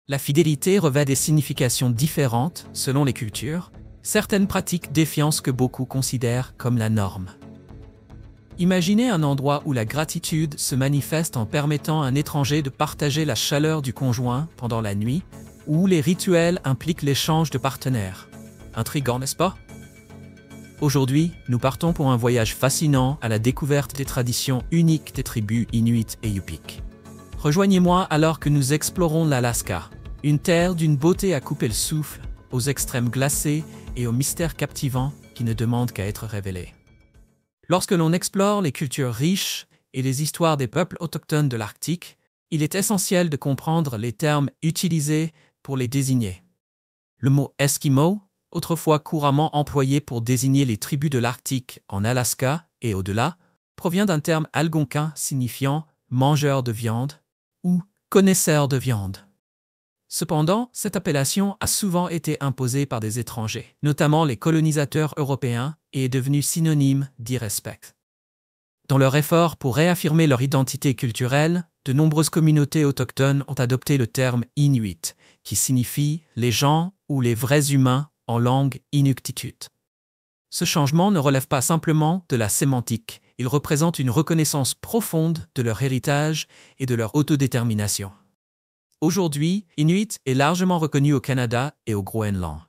La fidélité revêt des significations différentes selon les cultures, certaines pratiques défiant ce que beaucoup considèrent comme la norme. Imaginez un endroit où la gratitude se manifeste en permettant à un étranger de partager la chaleur du conjoint pendant la nuit, où les rituels impliquent l'échange de partenaires. Intriguant, n'est-ce pas? Aujourd'hui, nous partons pour un voyage fascinant à la découverte des traditions uniques des tribus Inuit et Yupik. Rejoignez-moi alors que nous explorons l'Alaska, une terre d'une beauté à couper le souffle, aux extrêmes glacés et aux mystères captivants qui ne demandent qu'à être révélés. Lorsque l'on explore les cultures riches et les histoires des peuples autochtones de l'Arctique, il est essentiel de comprendre les termes utilisés pour les désigner. Le mot « Eskimo », autrefois couramment employé pour désigner les tribus de l'Arctique en Alaska et au-delà, provient d'un terme algonquin signifiant « mangeur de viande » ou « connaisseur de viande ». Cependant, cette appellation a souvent été imposée par des étrangers, notamment les colonisateurs européens, et est devenue synonyme d'irrespect. Dans leur effort pour réaffirmer leur identité culturelle, de nombreuses communautés autochtones ont adopté le terme « Inuit », qui signifie « les gens » ou « les vrais humains » en langue inuktitut. Ce changement ne relève pas simplement de la sémantique, il représente une reconnaissance profonde de leur héritage et de leur autodétermination. Aujourd'hui, Inuit est largement reconnu au Canada et au Groenland.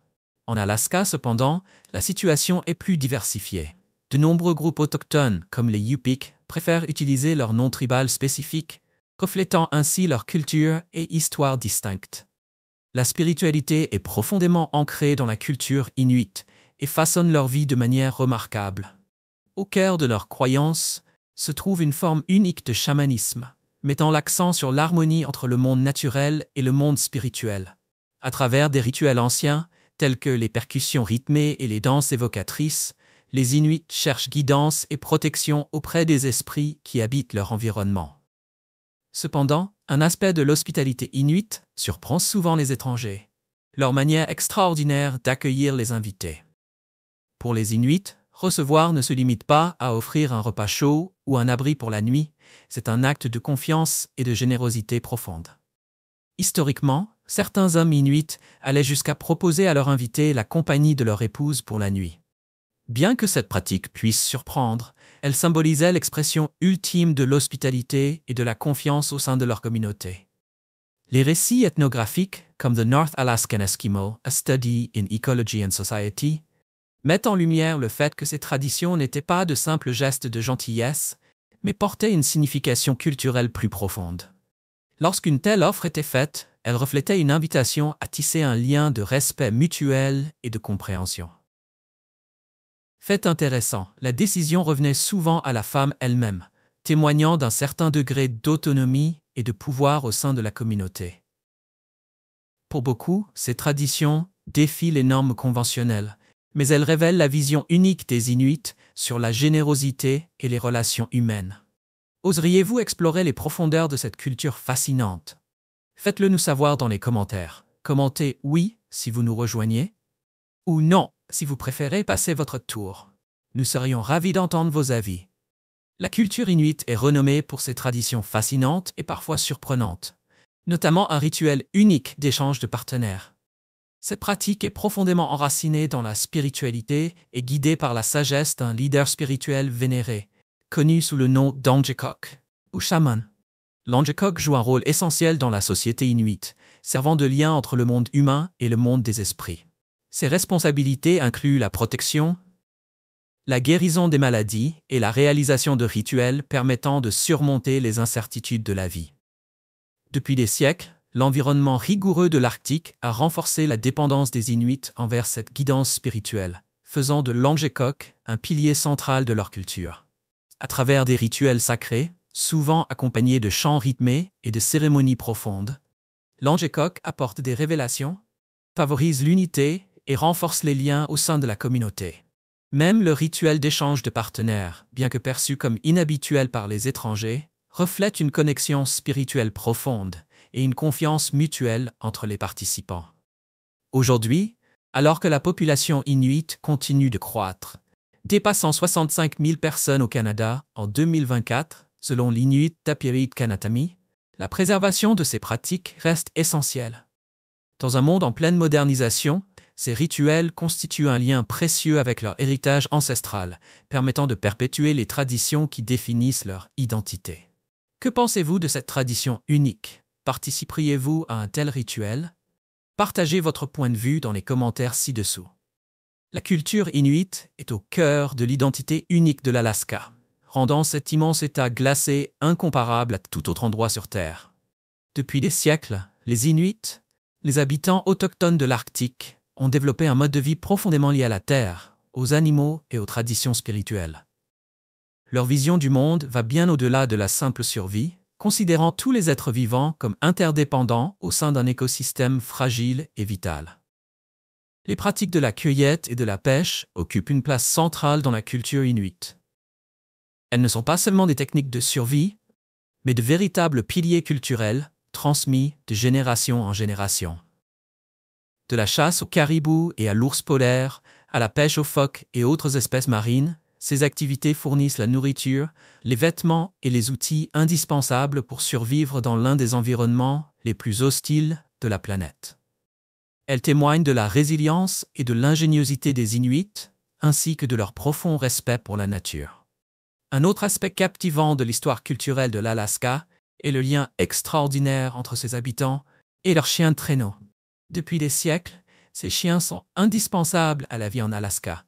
En Alaska, cependant, la situation est plus diversifiée. De nombreux groupes autochtones, comme les Yupik, préfèrent utiliser leur nom tribal spécifique, reflétant ainsi leur culture et histoire distinctes. La spiritualité est profondément ancrée dans la culture inuite et façonne leur vie de manière remarquable. Au cœur de leurs croyances se trouve une forme unique de chamanisme, mettant l'accent sur l'harmonie entre le monde naturel et le monde spirituel. À travers des rituels anciens, tels que les percussions rythmées et les danses évocatrices, les Inuits cherchent guidance et protection auprès des esprits qui habitent leur environnement. Cependant, un aspect de l'hospitalité inuite surprend souvent les étrangers, leur manière extraordinaire d'accueillir les invités. Pour les Inuits, recevoir ne se limite pas à offrir un repas chaud ou un abri pour la nuit, c'est un acte de confiance et de générosité profonde. Historiquement, certains hommes inuits allaient jusqu'à proposer à leurs invités la compagnie de leur épouse pour la nuit. Bien que cette pratique puisse surprendre, elle symbolisait l'expression ultime de l'hospitalité et de la confiance au sein de leur communauté. Les récits ethnographiques, comme The North Alaskan Eskimo, A Study in Ecology and Society, mettent en lumière le fait que ces traditions n'étaient pas de simples gestes de gentillesse, mais portaient une signification culturelle plus profonde. Lorsqu'une telle offre était faite, elle reflétait une invitation à tisser un lien de respect mutuel et de compréhension. Fait intéressant, la décision revenait souvent à la femme elle-même, témoignant d'un certain degré d'autonomie et de pouvoir au sein de la communauté. Pour beaucoup, ces traditions défient les normes conventionnelles, mais elles révèlent la vision unique des Inuits sur la générosité et les relations humaines. Oseriez-vous explorer les profondeurs de cette culture fascinante? Faites-le nous savoir dans les commentaires. Commentez « oui » si vous nous rejoignez, ou « non » si vous préférez passer votre tour. Nous serions ravis d'entendre vos avis. La culture inuite est renommée pour ses traditions fascinantes et parfois surprenantes, notamment un rituel unique d'échange de partenaires. Cette pratique est profondément enracinée dans la spiritualité et guidée par la sagesse d'un leader spirituel vénéré, connu sous le nom d'Angekok, ou chaman. L'Angekok joue un rôle essentiel dans la société inuite, servant de lien entre le monde humain et le monde des esprits. Ses responsabilités incluent la protection, la guérison des maladies et la réalisation de rituels permettant de surmonter les incertitudes de la vie. Depuis des siècles, l'environnement rigoureux de l'Arctique a renforcé la dépendance des Inuits envers cette guidance spirituelle, faisant de l'Angekok un pilier central de leur culture. À travers des rituels sacrés, souvent accompagnés de chants rythmés et de cérémonies profondes, l'Angekok apporte des révélations, favorise l'unité et renforce les liens au sein de la communauté. Même le rituel d'échange de partenaires, bien que perçu comme inhabituel par les étrangers, reflète une connexion spirituelle profonde et une confiance mutuelle entre les participants. Aujourd'hui, alors que la population inuite continue de croître, dépassant 65 000 personnes au Canada en 2024, selon l'Inuit Tapiriit Kanatami, la préservation de ces pratiques reste essentielle. Dans un monde en pleine modernisation, ces rituels constituent un lien précieux avec leur héritage ancestral, permettant de perpétuer les traditions qui définissent leur identité. Que pensez-vous de cette tradition unique? Participeriez-vous à un tel rituel? Partagez votre point de vue dans les commentaires ci-dessous. La culture inuite est au cœur de l'identité unique de l'Alaska, rendant cet immense État glacé incomparable à tout autre endroit sur Terre. Depuis des siècles, les Inuits, les habitants autochtones de l'Arctique, ont développé un mode de vie profondément lié à la terre, aux animaux et aux traditions spirituelles. Leur vision du monde va bien au-delà de la simple survie, considérant tous les êtres vivants comme interdépendants au sein d'un écosystème fragile et vital. Les pratiques de la cueillette et de la pêche occupent une place centrale dans la culture inuite. Elles ne sont pas seulement des techniques de survie, mais de véritables piliers culturels transmis de génération en génération. De la chasse au caribou et à l'ours polaire, à la pêche aux phoques et autres espèces marines, ces activités fournissent la nourriture, les vêtements et les outils indispensables pour survivre dans l'un des environnements les plus hostiles de la planète. Elles témoignent de la résilience et de l'ingéniosité des Inuits, ainsi que de leur profond respect pour la nature. Un autre aspect captivant de l'histoire culturelle de l'Alaska est le lien extraordinaire entre ses habitants et leurs chiens de traîneau. Depuis des siècles, ces chiens sont indispensables à la vie en Alaska,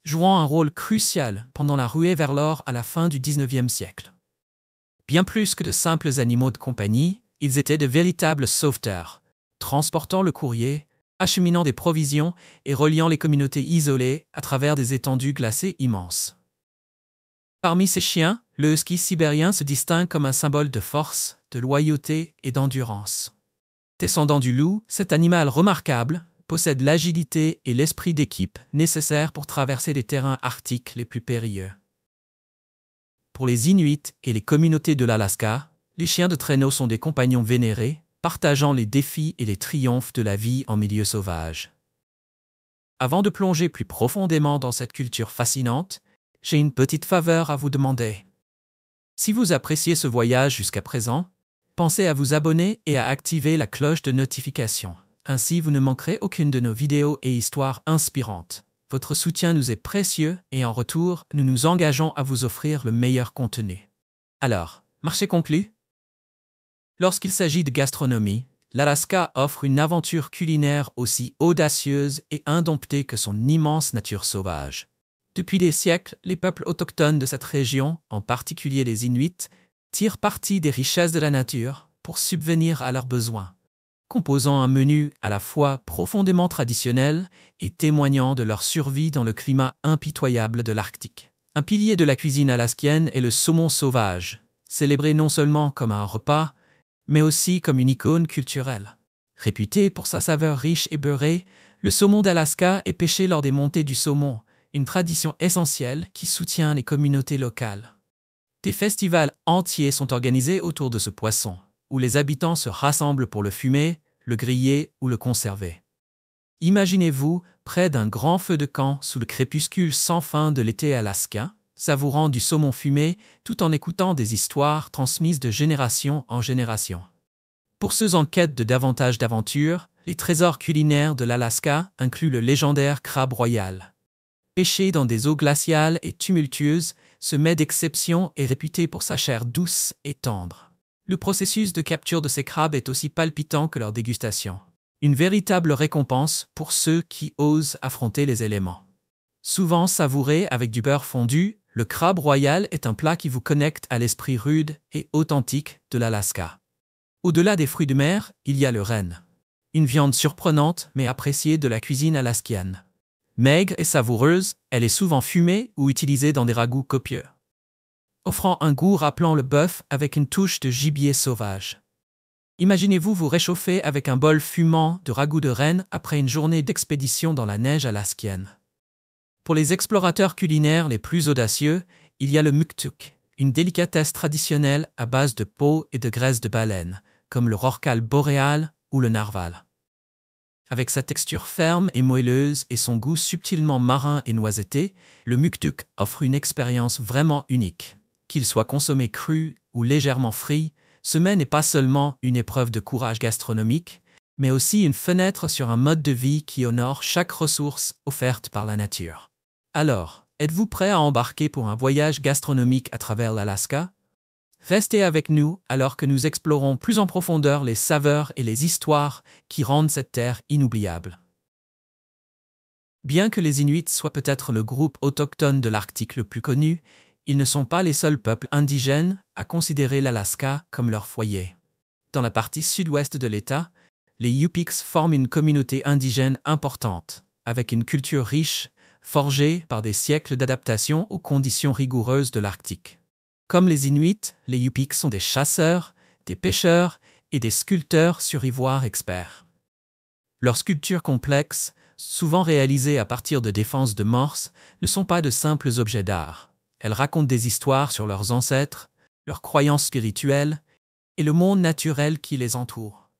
jouant un rôle crucial pendant la ruée vers l'or à la fin du 19e siècle. Bien plus que de simples animaux de compagnie, ils étaient de véritables sauveteurs, transportant le courrier, acheminant des provisions et reliant les communautés isolées à travers des étendues glacées immenses. Parmi ces chiens, le husky sibérien se distingue comme un symbole de force, de loyauté et d'endurance. Descendant du loup, cet animal remarquable possède l'agilité et l'esprit d'équipe nécessaires pour traverser les terrains arctiques les plus périlleux. Pour les Inuits et les communautés de l'Alaska, les chiens de traîneau sont des compagnons vénérés, partageant les défis et les triomphes de la vie en milieu sauvage. Avant de plonger plus profondément dans cette culture fascinante, j'ai une petite faveur à vous demander. Si vous appréciez ce voyage jusqu'à présent, pensez à vous abonner et à activer la cloche de notification. Ainsi, vous ne manquerez aucune de nos vidéos et histoires inspirantes. Votre soutien nous est précieux et en retour, nous nous engageons à vous offrir le meilleur contenu. Alors, marché conclu? Lorsqu'il s'agit de gastronomie, l'Alaska offre une aventure culinaire aussi audacieuse et indomptée que son immense nature sauvage. Depuis des siècles, les peuples autochtones de cette région, en particulier les Inuits, tirent parti des richesses de la nature pour subvenir à leurs besoins, composant un menu à la fois profondément traditionnel et témoignant de leur survie dans le climat impitoyable de l'Arctique. Un pilier de la cuisine alaskienne est le saumon sauvage, célébré non seulement comme un repas, mais aussi comme une icône culturelle. Réputé pour sa saveur riche et beurrée, le saumon d'Alaska est pêché lors des montées du saumon, une tradition essentielle qui soutient les communautés locales. Des festivals entiers sont organisés autour de ce poisson, où les habitants se rassemblent pour le fumer, le griller ou le conserver. Imaginez-vous près d'un grand feu de camp sous le crépuscule sans fin de l'été alaskan, savourant du saumon fumé tout en écoutant des histoires transmises de génération en génération. Pour ceux en quête de davantage d'aventures, les trésors culinaires de l'Alaska incluent le légendaire crabe royal. Pêché dans des eaux glaciales et tumultueuses, ce mets d'exception est réputé pour sa chair douce et tendre. Le processus de capture de ces crabes est aussi palpitant que leur dégustation. Une véritable récompense pour ceux qui osent affronter les éléments. Souvent savouré avec du beurre fondu, le crabe royal est un plat qui vous connecte à l'esprit rude et authentique de l'Alaska. Au-delà des fruits de mer, il y a le renne. Une viande surprenante mais appréciée de la cuisine alaskienne. Maigre et savoureuse, elle est souvent fumée ou utilisée dans des ragoûts copieux, offrant un goût rappelant le bœuf avec une touche de gibier sauvage. Imaginez-vous vous réchauffer avec un bol fumant de ragoût de renne après une journée d'expédition dans la neige alaskienne. Pour les explorateurs culinaires les plus audacieux, il y a le muktuk, une délicatesse traditionnelle à base de peau et de graisse de baleine, comme le rorqual boréal ou le narwhal. Avec sa texture ferme et moelleuse et son goût subtilement marin et noisetté, le muktuk offre une expérience vraiment unique. Qu'il soit consommé cru ou légèrement frit, ce mets n'est pas seulement une épreuve de courage gastronomique, mais aussi une fenêtre sur un mode de vie qui honore chaque ressource offerte par la nature. Alors, êtes-vous prêt à embarquer pour un voyage gastronomique à travers l'Alaska? Restez avec nous alors que nous explorons plus en profondeur les saveurs et les histoires qui rendent cette terre inoubliable. Bien que les Inuits soient peut-être le groupe autochtone de l'Arctique le plus connu, ils ne sont pas les seuls peuples indigènes à considérer l'Alaska comme leur foyer. Dans la partie sud-ouest de l'État, les Yup'ik forment une communauté indigène importante, avec une culture riche, forgée par des siècles d'adaptation aux conditions rigoureuses de l'Arctique. Comme les Inuits, les Yup'ik sont des chasseurs, des pêcheurs et des sculpteurs sur ivoire experts. Leurs sculptures complexes, souvent réalisées à partir de défenses de morse, ne sont pas de simples objets d'art. Elles racontent des histoires sur leurs ancêtres, leurs croyances spirituelles et le monde naturel qui les entoure.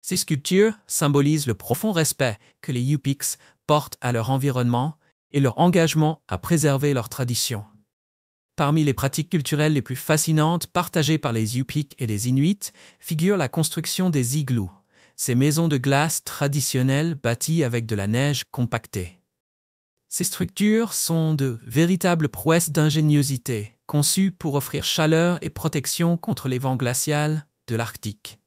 Ces sculptures symbolisent le profond respect que les Yup'ik portent à leur environnement et leur engagement à préserver leurs traditions. Parmi les pratiques culturelles les plus fascinantes partagées par les Yup'ik et les Inuits figure la construction des igloos, ces maisons de glace traditionnelles bâties avec de la neige compactée. Ces structures sont de véritables prouesses d'ingéniosité, conçues pour offrir chaleur et protection contre les vents glaciaux de l'Arctique.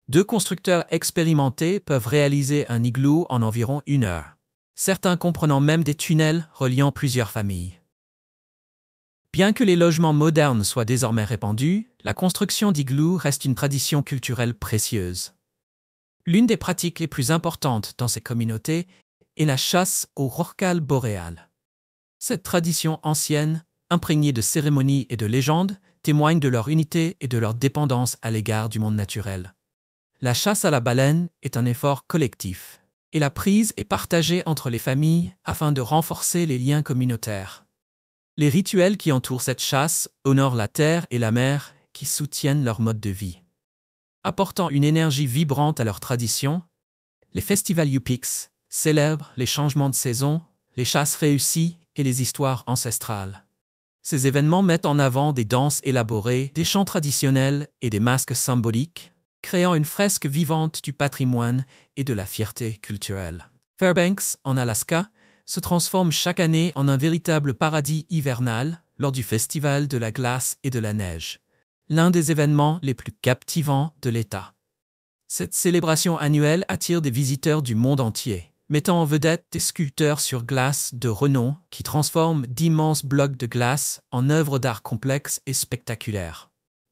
2 constructeurs expérimentés peuvent réaliser un igloo en environ 1 heure, certains comprenant même des tunnels reliant plusieurs familles. Bien que les logements modernes soient désormais répandus, la construction d'igloos reste une tradition culturelle précieuse. L'une des pratiques les plus importantes dans ces communautés est la chasse au rorqual boréal. Cette tradition ancienne, imprégnée de cérémonies et de légendes, témoigne de leur unité et de leur dépendance à l'égard du monde naturel. La chasse à la baleine est un effort collectif, et la prise est partagée entre les familles afin de renforcer les liens communautaires. Les rituels qui entourent cette chasse honorent la terre et la mer qui soutiennent leur mode de vie. Apportant une énergie vibrante à leur tradition, les festivals Yup'ik célèbrent les changements de saison, les chasses réussies et les histoires ancestrales. Ces événements mettent en avant des danses élaborées, des chants traditionnels et des masques symboliques, créant une fresque vivante du patrimoine et de la fierté culturelle. Fairbanks, en Alaska, se transforme chaque année en un véritable paradis hivernal lors du Festival de la glace et de la neige, l'un des événements les plus captivants de l'État. Cette célébration annuelle attire des visiteurs du monde entier, mettant en vedette des sculpteurs sur glace de renom qui transforment d'immenses blocs de glace en œuvres d'art complexes et spectaculaires.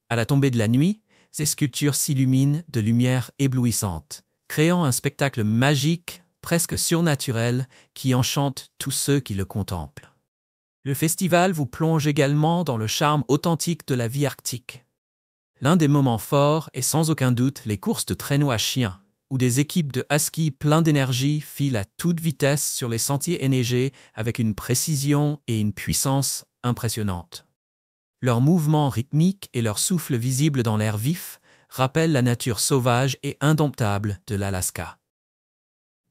À la tombée de la nuit, ces sculptures s'illuminent de lumières éblouissantes, créant un spectacle magique, presque surnaturel, qui enchante tous ceux qui le contemplent. Le festival vous plonge également dans le charme authentique de la vie arctique. L'un des moments forts est sans aucun doute les courses de traîneaux à chiens, où des équipes de huskies pleins d'énergie filent à toute vitesse sur les sentiers enneigés avec une précision et une puissance impressionnantes. Leurs mouvements rythmiques et leur souffle visible dans l'air vif rappellent la nature sauvage et indomptable de l'Alaska.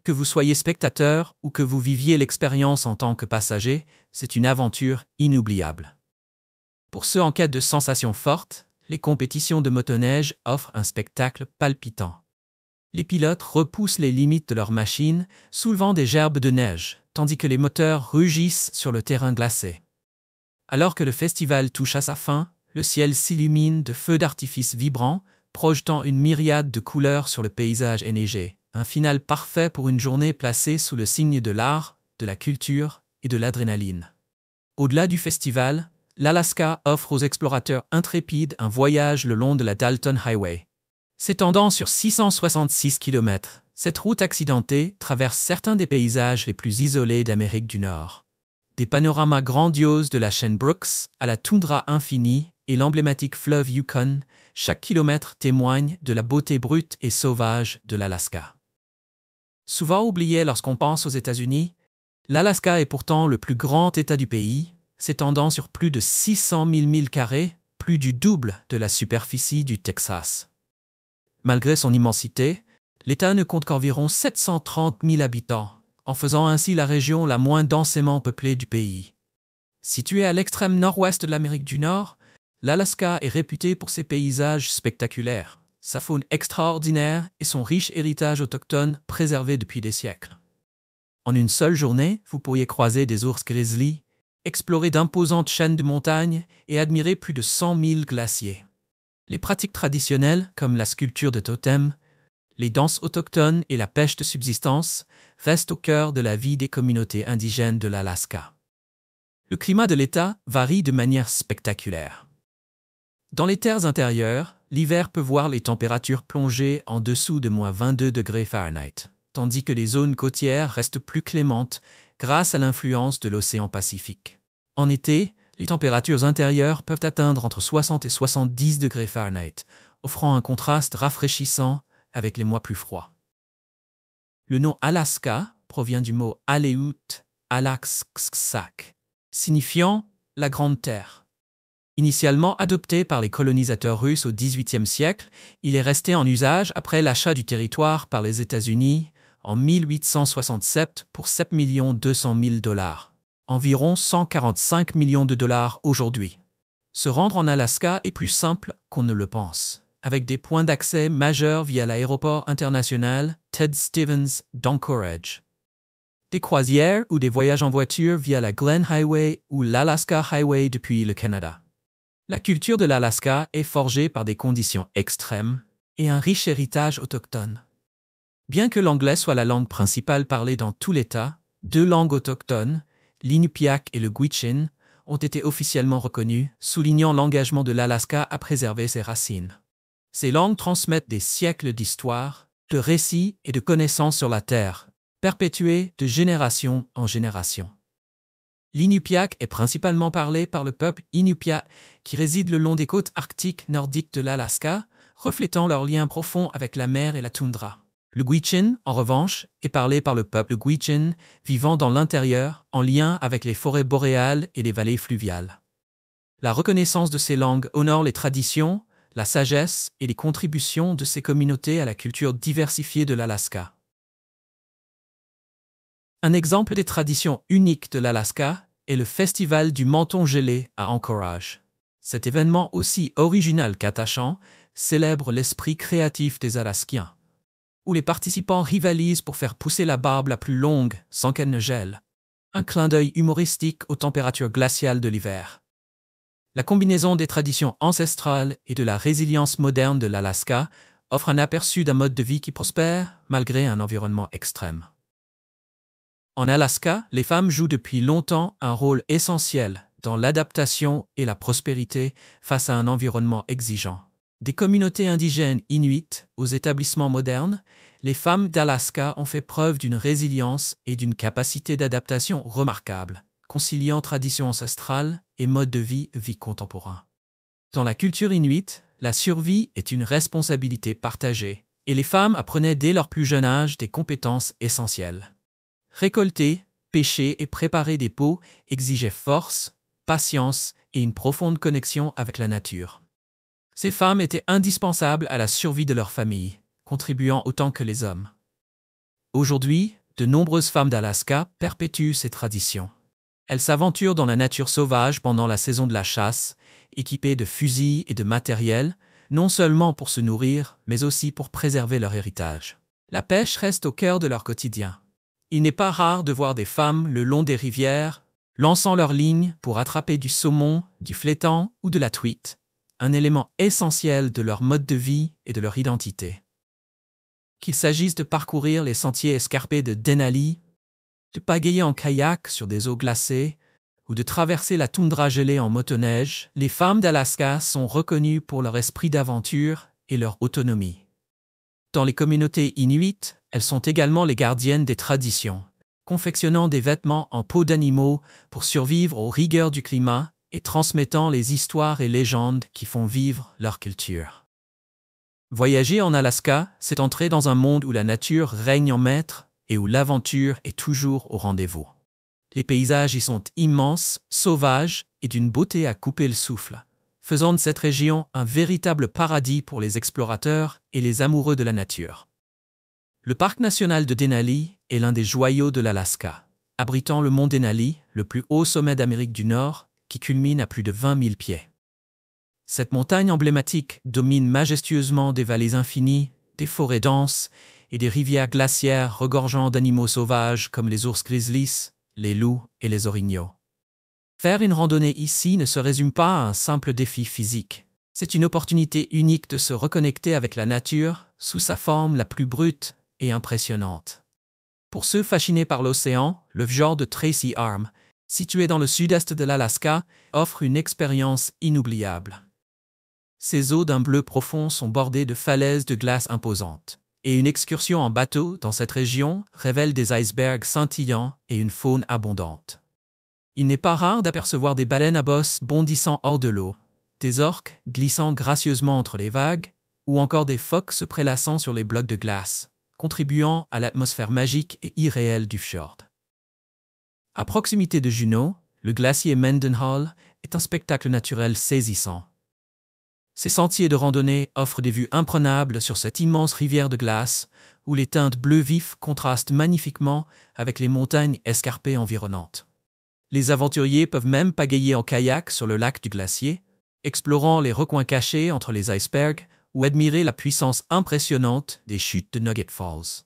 Que vous soyez spectateur ou que vous viviez l'expérience en tant que passager, c'est une aventure inoubliable. Pour ceux en quête de sensations fortes, les compétitions de motoneige offrent un spectacle palpitant. Les pilotes repoussent les limites de leurs machines, soulevant des gerbes de neige, tandis que les moteurs rugissent sur le terrain glacé. Alors que le festival touche à sa fin, le ciel s'illumine de feux d'artifice vibrants, projetant une myriade de couleurs sur le paysage enneigé. Un final parfait pour une journée placée sous le signe de l'art, de la culture et de l'adrénaline. Au-delà du festival, l'Alaska offre aux explorateurs intrépides un voyage le long de la Dalton Highway. S'étendant sur 666 km, cette route accidentée traverse certains des paysages les plus isolés d'Amérique du Nord. Des panoramas grandioses de la chaîne Brooks à la toundra infinie et l'emblématique fleuve Yukon, chaque kilomètre témoigne de la beauté brute et sauvage de l'Alaska. Souvent oublié lorsqu'on pense aux États-Unis, l'Alaska est pourtant le plus grand État du pays, s'étendant sur plus de 600 000 milles carrés, plus du double de la superficie du Texas. Malgré son immensité, l'État ne compte qu'environ 730 000 habitants, en faisant ainsi la région la moins densément peuplée du pays. Située à l'extrême nord-ouest de l'Amérique du Nord, l'Alaska est réputée pour ses paysages spectaculaires, sa faune extraordinaire et son riche héritage autochtone préservé depuis des siècles. En une seule journée, vous pourriez croiser des ours grizzly, explorer d'imposantes chaînes de montagnes et admirer plus de 100 000 glaciers. Les pratiques traditionnelles, comme la sculpture de totems, les danses autochtones et la pêche de subsistance, restent au cœur de la vie des communautés indigènes de l'Alaska. Le climat de l'État varie de manière spectaculaire. Dans les terres intérieures, l'hiver peut voir les températures plonger en dessous de -22 degrés Fahrenheit, tandis que les zones côtières restent plus clémentes grâce à l'influence de l'océan Pacifique. En été, les températures intérieures peuvent atteindre entre 60 et 70 degrés Fahrenheit, offrant un contraste rafraîchissant avec les mois plus froids. Le nom Alaska provient du mot Aleut Alasksak, signifiant « la Grande Terre ». Initialement adopté par les colonisateurs russes au XVIIIe siècle, il est resté en usage après l'achat du territoire par les États-Unis en 1867 pour 7 200 000 $, environ 145 millions de dollars aujourd'hui. Se rendre en Alaska est plus simple qu'on ne le pense, avec des points d'accès majeurs via l'aéroport international Ted Stevens d'Anchorage. Des croisières ou des voyages en voiture via la Glen Highway ou l'Alaska Highway depuis le Canada. La culture de l'Alaska est forgée par des conditions extrêmes et un riche héritage autochtone. Bien que l'anglais soit la langue principale parlée dans tout l'État, 2 langues autochtones, l'Inupiaq et le Gwich'in, ont été officiellement reconnues, soulignant l'engagement de l'Alaska à préserver ses racines. Ces langues transmettent des siècles d'histoire, de récits et de connaissances sur la Terre, perpétuées de génération en génération. L'Inupiaq est principalement parlé par le peuple Inupiaq qui réside le long des côtes arctiques nordiques de l'Alaska, reflétant leur lien profond avec la mer et la toundra. Le Gwich'in, en revanche, est parlé par le peuple Gwich'in vivant dans l'intérieur, en lien avec les forêts boréales et les vallées fluviales. La reconnaissance de ces langues honore les traditions, la sagesse et les contributions de ces communautés à la culture diversifiée de l'Alaska. Un exemple des traditions uniques de l'Alaska est le Festival du Menton gelé à Anchorage. Cet événement aussi original qu'attachant célèbre l'esprit créatif des Alaskiens, où les participants rivalisent pour faire pousser la barbe la plus longue sans qu'elle ne gèle. Un clin d'œil humoristique aux températures glaciales de l'hiver. La combinaison des traditions ancestrales et de la résilience moderne de l'Alaska offre un aperçu d'un mode de vie qui prospère malgré un environnement extrême. En Alaska, les femmes jouent depuis longtemps un rôle essentiel dans l'adaptation et la prospérité face à un environnement exigeant. Des communautés indigènes inuites aux établissements modernes, les femmes d'Alaska ont fait preuve d'une résilience et d'une capacité d'adaptation remarquables, conciliant tradition ancestrale et mode de vie contemporain. Dans la culture inuite, la survie est une responsabilité partagée, et les femmes apprenaient dès leur plus jeune âge des compétences essentielles. Récolter, pêcher et préparer des pots exigeaient force, patience et une profonde connexion avec la nature. Ces femmes étaient indispensables à la survie de leur famille, contribuant autant que les hommes. Aujourd'hui, de nombreuses femmes d'Alaska perpétuent ces traditions. Elles s'aventurent dans la nature sauvage pendant la saison de la chasse, équipées de fusils et de matériel, non seulement pour se nourrir, mais aussi pour préserver leur héritage. La pêche reste au cœur de leur quotidien. Il n'est pas rare de voir des femmes le long des rivières, lançant leurs lignes pour attraper du saumon, du flétan ou de la truite, un élément essentiel de leur mode de vie et de leur identité. Qu'il s'agisse de parcourir les sentiers escarpés de Denali, de pagayer en kayak sur des eaux glacées ou de traverser la toundra gelée en motoneige, les femmes d'Alaska sont reconnues pour leur esprit d'aventure et leur autonomie. Dans les communautés inuites, elles sont également les gardiennes des traditions, confectionnant des vêtements en peau d'animaux pour survivre aux rigueurs du climat et transmettant les histoires et légendes qui font vivre leur culture. Voyager en Alaska, c'est entrer dans un monde où la nature règne en maître et où l'aventure est toujours au rendez-vous. Les paysages y sont immenses, sauvages et d'une beauté à couper le souffle, faisant de cette région un véritable paradis pour les explorateurs et les amoureux de la nature. Le parc national de Denali est l'un des joyaux de l'Alaska, abritant le mont Denali, le plus haut sommet d'Amérique du Nord, qui culmine à plus de 20 000 pieds. Cette montagne emblématique domine majestueusement des vallées infinies, des forêts denses et des rivières glaciaires regorgeant d'animaux sauvages comme les ours grizzlies, les loups et les orignaux. Faire une randonnée ici ne se résume pas à un simple défi physique. C'est une opportunité unique de se reconnecter avec la nature sous sa forme la plus brute et impressionnante. Pour ceux fascinés par l'océan, le fjord de Tracy Arm, situé dans le sud-est de l'Alaska, offre une expérience inoubliable. Ses eaux d'un bleu profond sont bordées de falaises de glace imposantes, et une excursion en bateau dans cette région révèle des icebergs scintillants et une faune abondante. Il n'est pas rare d'apercevoir des baleines à bosse bondissant hors de l'eau, des orques glissant gracieusement entre les vagues, ou encore des phoques se prélassant sur les blocs de glace, contribuant à l'atmosphère magique et irréelle du fjord. À proximité de Juneau, le glacier Mendenhall est un spectacle naturel saisissant. Ces sentiers de randonnée offrent des vues imprenables sur cette immense rivière de glace, où les teintes bleu vif contrastent magnifiquement avec les montagnes escarpées environnantes. Les aventuriers peuvent même pagayer en kayak sur le lac du glacier, explorant les recoins cachés entre les icebergs ou admirer la puissance impressionnante des chutes de Nugget Falls.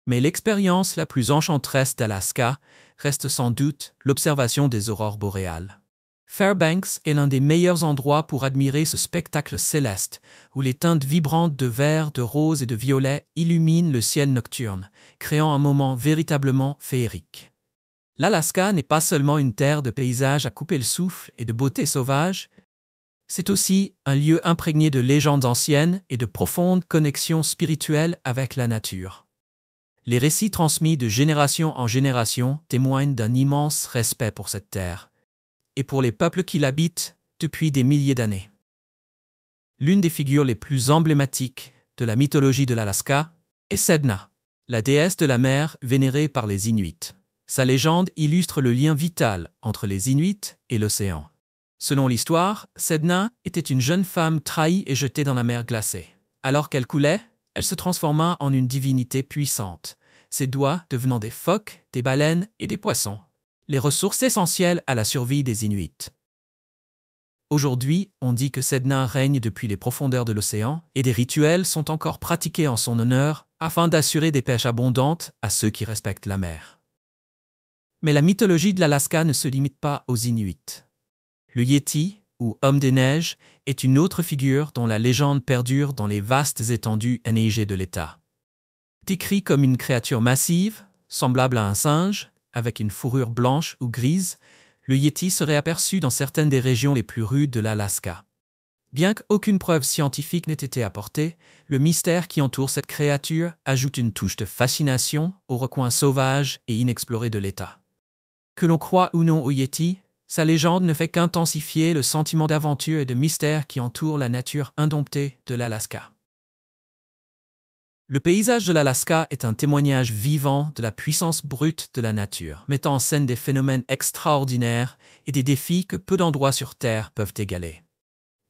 Mais l'expérience la plus enchanteresse d'Alaska reste sans doute l'observation des aurores boréales. Fairbanks est l'un des meilleurs endroits pour admirer ce spectacle céleste, où les teintes vibrantes de vert, de rose et de violet illuminent le ciel nocturne, créant un moment véritablement féerique. L'Alaska n'est pas seulement une terre de paysages à couper le souffle et de beauté sauvage, c'est aussi un lieu imprégné de légendes anciennes et de profondes connexions spirituelles avec la nature. Les récits transmis de génération en génération témoignent d'un immense respect pour cette terre et pour les peuples qui l'habitent depuis des milliers d'années. L'une des figures les plus emblématiques de la mythologie de l'Alaska est Sedna, la déesse de la mer vénérée par les Inuits. Sa légende illustre le lien vital entre les Inuits et l'océan. Selon l'histoire, Sedna était une jeune femme trahie et jetée dans la mer glacée. Alors qu'elle coulait, elle se transforma en une divinité puissante, ses doigts devenant des phoques, des baleines et des poissons, les ressources essentielles à la survie des Inuits. Aujourd'hui, on dit que Sedna règne depuis les profondeurs de l'océan et des rituels sont encore pratiqués en son honneur afin d'assurer des pêches abondantes à ceux qui respectent la mer. Mais la mythologie de l'Alaska ne se limite pas aux Inuits. Le Yéti, ou Homme des Neiges, est une autre figure dont la légende perdure dans les vastes étendues enneigées de l'État. Décrit comme une créature massive, semblable à un singe, avec une fourrure blanche ou grise, le Yéti serait aperçu dans certaines des régions les plus rudes de l'Alaska. Bien qu'aucune preuve scientifique n'ait été apportée, le mystère qui entoure cette créature ajoute une touche de fascination aux recoins sauvages et inexplorés de l'État. Que l'on croit ou non au Yéti, sa légende ne fait qu'intensifier le sentiment d'aventure et de mystère qui entoure la nature indomptée de l'Alaska. Le paysage de l'Alaska est un témoignage vivant de la puissance brute de la nature, mettant en scène des phénomènes extraordinaires et des défis que peu d'endroits sur Terre peuvent égaler.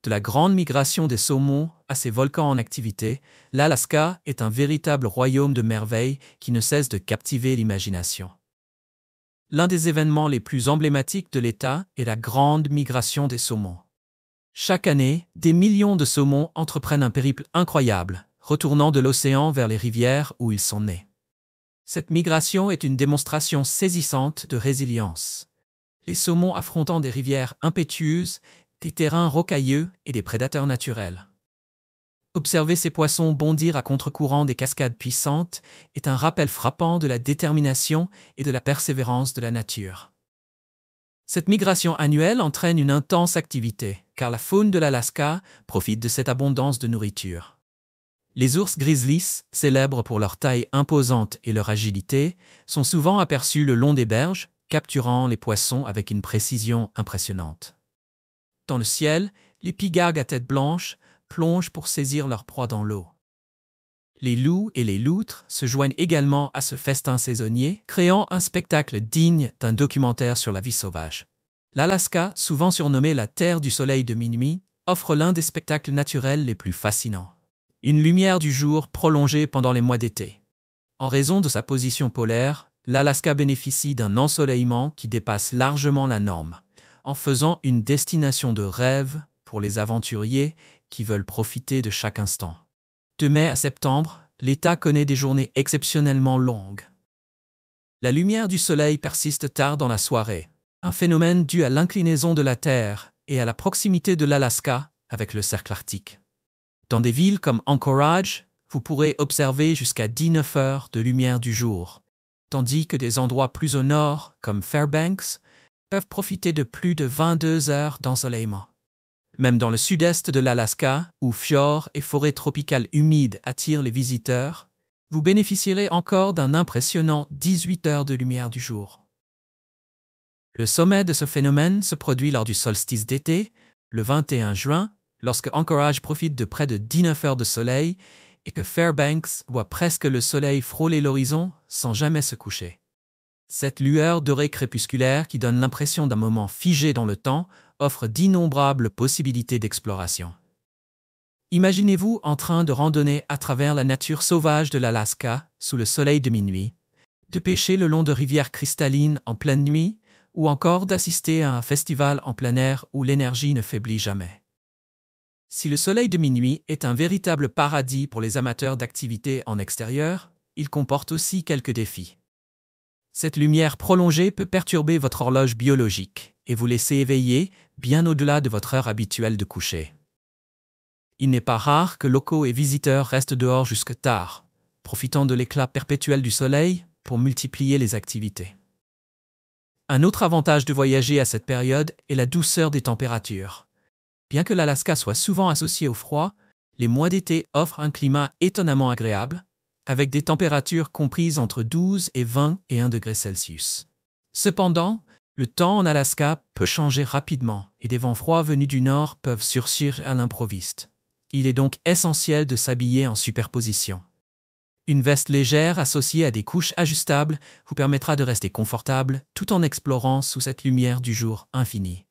De la grande migration des saumons à ses volcans en activité, l'Alaska est un véritable royaume de merveilles qui ne cesse de captiver l'imagination. L'un des événements les plus emblématiques de l'État est la grande migration des saumons. Chaque année, des millions de saumons entreprennent un périple incroyable, retournant de l'océan vers les rivières où ils sont nés. Cette migration est une démonstration saisissante de résilience. Les saumons affrontant des rivières impétueuses, des terrains rocailleux et des prédateurs naturels. Observer ces poissons bondir à contre-courant des cascades puissantes est un rappel frappant de la détermination et de la persévérance de la nature. Cette migration annuelle entraîne une intense activité, car la faune de l'Alaska profite de cette abondance de nourriture. Les ours grizzlies, célèbres pour leur taille imposante et leur agilité, sont souvent aperçus le long des berges, capturant les poissons avec une précision impressionnante. Dans le ciel, les pigargues à tête blanche plongent pour saisir leur proie dans l'eau. Les loups et les loutres se joignent également à ce festin saisonnier, créant un spectacle digne d'un documentaire sur la vie sauvage. L'Alaska, souvent surnommée la Terre du soleil de minuit, offre l'un des spectacles naturels les plus fascinants. Une lumière du jour prolongée pendant les mois d'été. En raison de sa position polaire, l'Alaska bénéficie d'un ensoleillement qui dépasse largement la norme, en faisant une destination de rêve pour les aventuriers qui veulent profiter de chaque instant. De mai à septembre, l'État connaît des journées exceptionnellement longues. La lumière du soleil persiste tard dans la soirée, un phénomène dû à l'inclinaison de la Terre et à la proximité de l'Alaska avec le cercle arctique. Dans des villes comme Anchorage, vous pourrez observer jusqu'à 19 heures de lumière du jour, tandis que des endroits plus au nord, comme Fairbanks, peuvent profiter de plus de 22 heures d'ensoleillement. Même dans le sud-est de l'Alaska, où fjords et forêts tropicales humides attirent les visiteurs, vous bénéficierez encore d'un impressionnant 18 heures de lumière du jour. Le sommet de ce phénomène se produit lors du solstice d'été, le 21 juin, lorsque Anchorage profite de près de 19 heures de soleil et que Fairbanks voit presque le soleil frôler l'horizon sans jamais se coucher. Cette lueur dorée crépusculaire qui donne l'impression d'un moment figé dans le temps offre d'innombrables possibilités d'exploration. Imaginez-vous en train de randonner à travers la nature sauvage de l'Alaska sous le soleil de minuit, de pêcher le long de rivières cristallines en pleine nuit ou encore d'assister à un festival en plein air où l'énergie ne faiblit jamais. Si le soleil de minuit est un véritable paradis pour les amateurs d'activités en extérieur, il comporte aussi quelques défis. Cette lumière prolongée peut perturber votre horloge biologique et vous laisser éveillé bien au-delà de votre heure habituelle de coucher. Il n'est pas rare que locaux et visiteurs restent dehors jusque tard, profitant de l'éclat perpétuel du soleil pour multiplier les activités. Un autre avantage de voyager à cette période est la douceur des températures. Bien que l'Alaska soit souvent associé au froid, les mois d'été offrent un climat étonnamment agréable, avec des températures comprises entre 12 et 21 degrés Celsius. Cependant, le temps en Alaska peut changer rapidement et des vents froids venus du nord peuvent surgir à l'improviste. Il est donc essentiel de s'habiller en superposition. Une veste légère associée à des couches ajustables vous permettra de rester confortable tout en explorant sous cette lumière du jour infinie.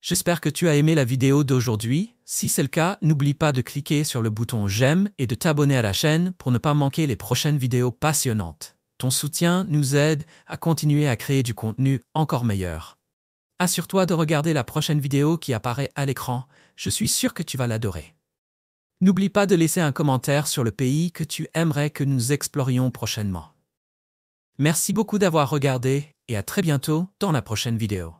J'espère que tu as aimé la vidéo d'aujourd'hui. Si c'est le cas, n'oublie pas de cliquer sur le bouton j'aime et de t'abonner à la chaîne pour ne pas manquer les prochaines vidéos passionnantes. Ton soutien nous aide à continuer à créer du contenu encore meilleur. Assure-toi de regarder la prochaine vidéo qui apparaît à l'écran. Je suis sûr que tu vas l'adorer. N'oublie pas de laisser un commentaire sur le pays que tu aimerais que nous explorions prochainement. Merci beaucoup d'avoir regardé et à très bientôt dans la prochaine vidéo.